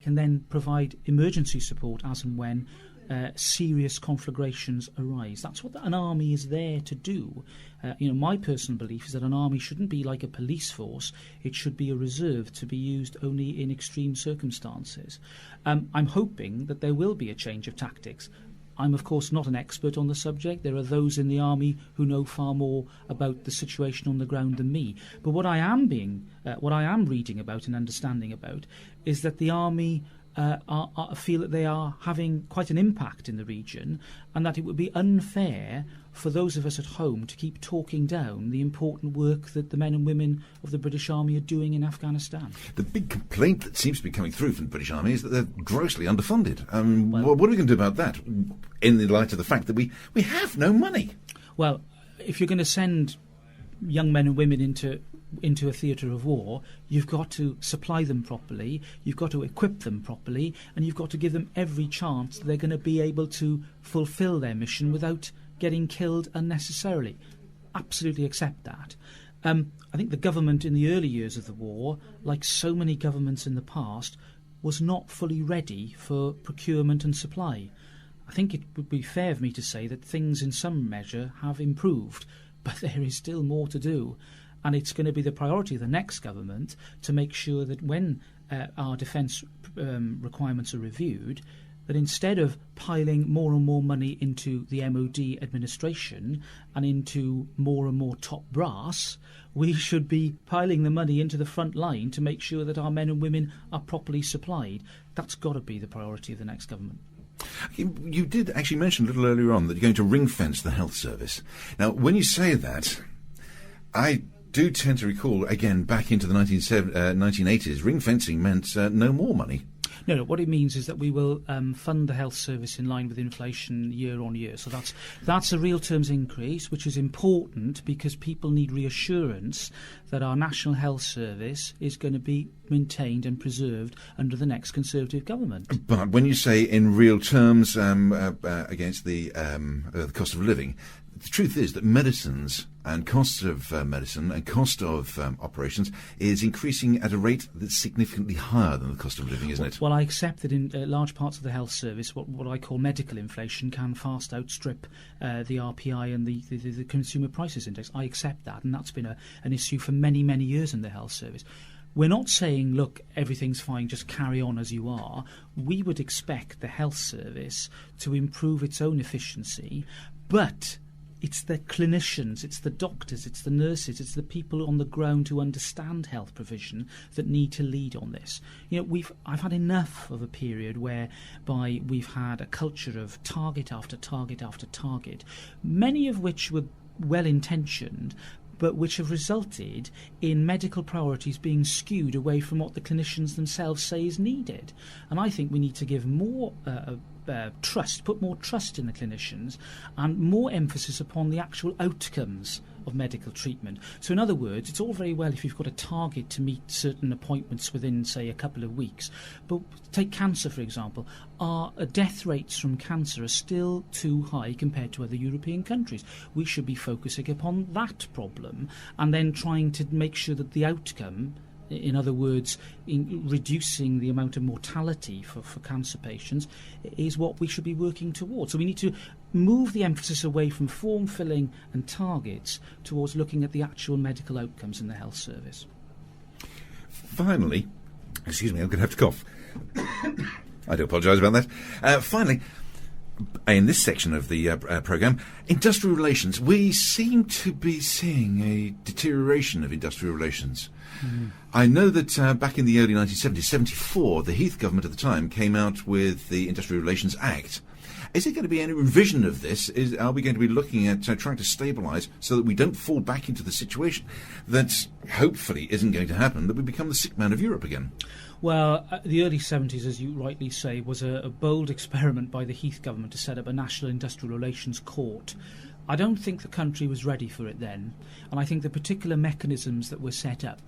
can then provide emergency support as and when serious conflagrations arise. That's what an army is there to do. My personal belief is that an army shouldn't be like a police force. It should be a reserve to be used only in extreme circumstances. I'm hoping that there will be a change of tactics. I'm, of course, not an expert on the subject. There are those in the army who know far more about the situation on the ground than me. But what I am reading about and understanding about is that the army feel that they are having quite an impact in the region, and that it would be unfair for those of us at home to keep talking down the important work that the men and women of the British Army are doing in Afghanistan. The big complaint that seems to be coming through from the British Army is that they're grossly underfunded. What are we going to do about that in the light of the fact that we have no money? Well, if you're going to send young men and women into a theatre of war, you've got to supply them properly, you've got to equip them properly, and you've got to give them every chance that they're going to be able to fulfil their mission without getting killed unnecessarily. Absolutely accept that. I think the government in the early years of the war, like so many governments in the past, was not fully ready for procurement and supply. I think it would be fair of me to say that things in some measure have improved, but there is still more to do. And it's going to be the priority of the next government to make sure that when our defence requirements are reviewed, that instead of piling more and more money into the MOD administration and into more and more top brass, we should be piling the money into the front line to make sure that our men and women are properly supplied. That's got to be the priority of the next government. You did actually mention a little earlier on that you're going to ring-fence the health service. Now, when you say that, I do tend to recall, again, back into the 1980s, ring-fencing meant no more money. No, what it means is that we will fund the health service in line with inflation year on year. So that's a real terms increase, which is important because people need reassurance that our National Health Service is going to be maintained and preserved under the next Conservative government. But when you say in real terms against the cost of living, the truth is that medicines and cost of medicine and cost of operations is increasing at a rate that's significantly higher than the cost of living, isn't it? Well, I accept that in large parts of the health service, what I call medical inflation can fast outstrip the RPI and the Consumer Prices Index. I accept that, and that's been an issue for many, many years in the health service. We're not saying, look, everything's fine, just carry on as you are. We would expect the health service to improve its own efficiency, but it's the clinicians, it's the doctors, it's the nurses, it's the people on the ground who understand health provision that need to lead on this. I've had enough of a period whereby we've had a culture of target after target after target, many of which were well-intentioned, but which have resulted in medical priorities being skewed away from what the clinicians themselves say is needed. And I think we need to give more trust, put more trust in the clinicians and more emphasis upon the actual outcomes of medical treatment. So in other words, it's all very well if you've got a target to meet certain appointments within, say, a couple of weeks. But take cancer, for example. Our death rates from cancer are still too high compared to other European countries. We should be focusing upon that problem and then trying to make sure that the outcome, in other words, in reducing the amount of mortality for cancer patients, is what we should be working towards. So we need to move the emphasis away from form filling and targets towards looking at the actual medical outcomes in the health service. Finally, excuse me, I'm going to have to cough. I do apologise about that. Finally, in this section of the programme, industrial relations. We seem to be seeing a deterioration of industrial relations. I know that back in the early 1970s, 74, the Heath government at the time came out with the Industrial Relations Act. Is there going to be any revision of this? Are we going to be looking at trying to stabilise so that we don't fall back into the situation that hopefully isn't going to happen, that we become the sick man of Europe again? Well, the early 70s, as you rightly say, was a bold experiment by the Heath government to set up a National Industrial Relations Court. I don't think the country was ready for it then, and I think the particular mechanisms that were set up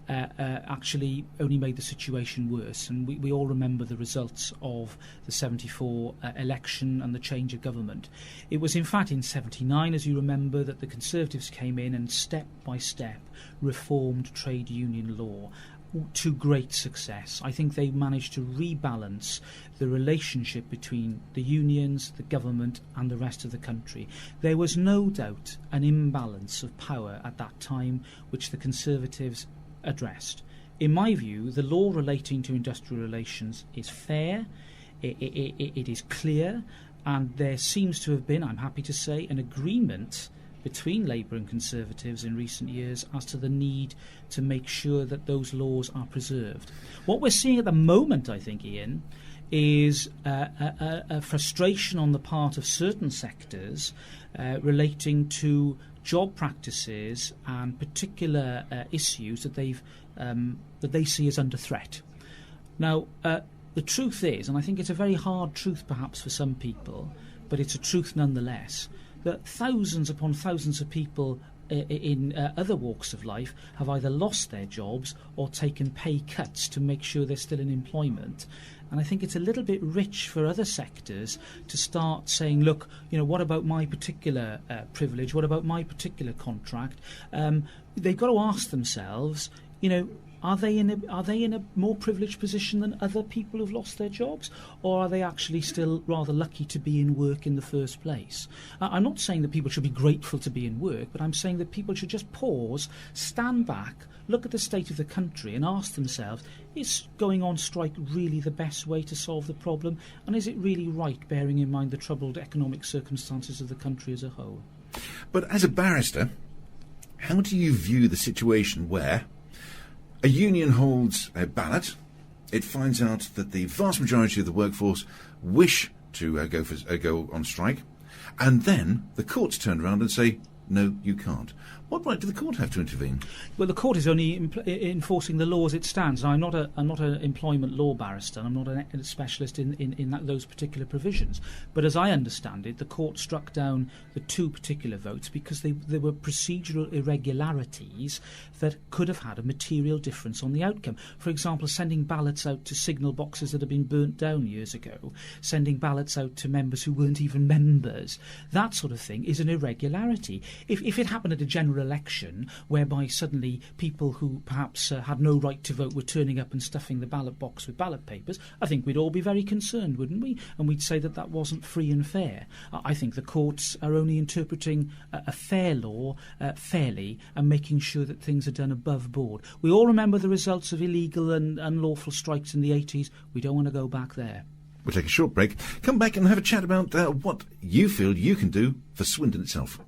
actually only made the situation worse. And we all remember the results of the 74 election and the change of government. It was in fact in 79, as you remember, that the Conservatives came in and step by step reformed trade union law. to great success. I think they managed to rebalance the relationship between the unions, the government and the rest of the country. There was no doubt an imbalance of power at that time which the Conservatives addressed. In my view, the law relating to industrial relations is fair, it is clear, and there seems to have been, I'm happy to say, an agreement between Labour and Conservatives in recent years as to the need to make sure that those laws are preserved. What we're seeing at the moment, I think, Ian, is a frustration on the part of certain sectors relating to job practices and particular issues that they see as under threat. Now, the truth is, and I think it's a very hard truth perhaps for some people, but it's a truth nonetheless, that thousands upon thousands of people in other walks of life have either lost their jobs or taken pay cuts to make sure they're still in employment. And I think it's a little bit rich for other sectors to start saying, look, what about my particular privilege? What about my particular contract? They've got to ask themselves, are they in a more privileged position than other people who've lost their jobs, or are they actually still rather lucky to be in work in the first place? I'm not saying that people should be grateful to be in work, but I'm saying that people should just pause, stand back, look at the state of the country and ask themselves, is going on strike really the best way to solve the problem? And is it really right, bearing in mind the troubled economic circumstances of the country as a whole? But as a barrister, how do you view the situation where a union holds a ballot, it finds out that the vast majority of the workforce wish to go on strike, and then the courts turn around and say, no, you can't. What right do the court have to intervene? Well, the court is only enforcing the law as it stands. Now, I'm not an employment law barrister, and I'm not a specialist in those particular provisions. But as I understand it, the court struck down the two particular votes because there were procedural irregularities that could have had a material difference on the outcome. For example, sending ballots out to signal boxes that had been burnt down years ago, sending ballots out to members who weren't even members, that sort of thing is an irregularity. If it happened at a general election whereby suddenly people who perhaps had no right to vote were turning up and stuffing the ballot box with ballot papers, I think we'd all be very concerned, wouldn't we? And we'd say that wasn't free and fair. I think the courts are only interpreting a fair law fairly and making sure that things are done above board. We all remember the results of illegal and unlawful strikes in the 80s. We don't want to go back there. We'll take a short break, come back and have a chat about what you feel you can do for Swindon itself.